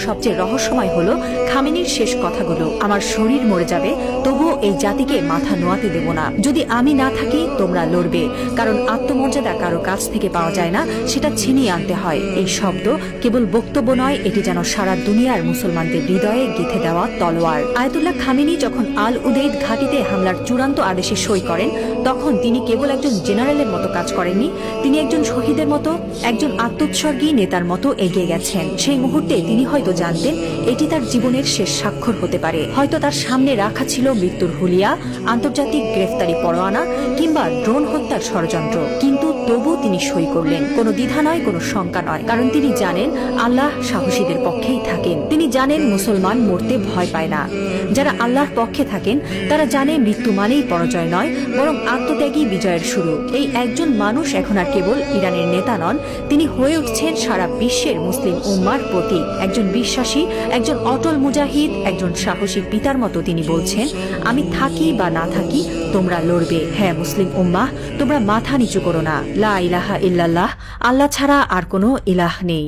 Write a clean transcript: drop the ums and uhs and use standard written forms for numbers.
সবচেয়ে রহস্যময় হলো খামেনির শেষ কথাগুলো, আমার শরীর মরে যাবে তবুও এই জাতিকে মাথা নোয়াতে দেব না। যদি আমি না থাকি তোমরা লড়বে, কারণ আত্মমর্যাদা কারো কাছ থেকে পাওয়া যায় না, সেটা ছিনিয়ে আনতে হয়। এই শব্দ কেবল বক্তব্য নয়, এটি যেন সারা দুনিয়ার মুসলমানদের হৃদয়ে গেঁথে দেওয়া তলোয়ার। আয়াতুল্লাহ খামেনি যখন আল উদেইদ ঘাঁটিতে হামলার চূড়ান্ত আদেশে সই করেন, তখন তিনি কেবল একজন জেনারেলের মতো কাজ করেননি, তিনি একজন শহীদের মতো, একজন আত্মোৎসর্গী নেতার মতো এগিয়ে গেছেন। সেই মুহূর্তে তিনি হয়তো জানতেন এটি তার জীবনের শেষ স্বাক্ষর হতে পারে। হয়তো তার সামনে রাখা ছিল মৃত্যুর হুলিয়া, আন্তর্জাতিক গ্রেফতারি পরোয়ানা কিংবা ড্রোন হত্যার ষড়যন্ত্র, কিন্তু তবু তিনি সই করলেন। কোনো দ্বিধা নয়, কোনো শঙ্কা নয়, কারণ তিনি জানেন আল্লাহ সাহসীদের পক্ষেই থাকেন। তিনি জানেন মুসলমান মরতে ভয় পায় না। যারা আল্লাহর পক্ষে থাকেন তারা জানে মৃত্যু মানেই পরাজয় নয়, বরং আত্মত্যাগী বিজয়ের শুরু। এই একজন মানুষ এখন আর কেবল ইরানের নেতা নন, তিনি হয়ে উঠছেন সারা বিশ্বের মুসলিম উম্মার প্রতীক। একজন বিশ্বাসী, একজন অটল মুজাহিদ, একজন সাহসী পিতার মতো তিনি বলছেন, আমি থাকি বা না থাকি তোমরা লড়বে। হ্যাঁ মুসলিম উম্মাহ, তোমরা মাথা নিচু করো না। লা ইলাহা ইল্লাল্লাহ, আল্লাহ ছাড়া আর কোনো ইলাহ নেই।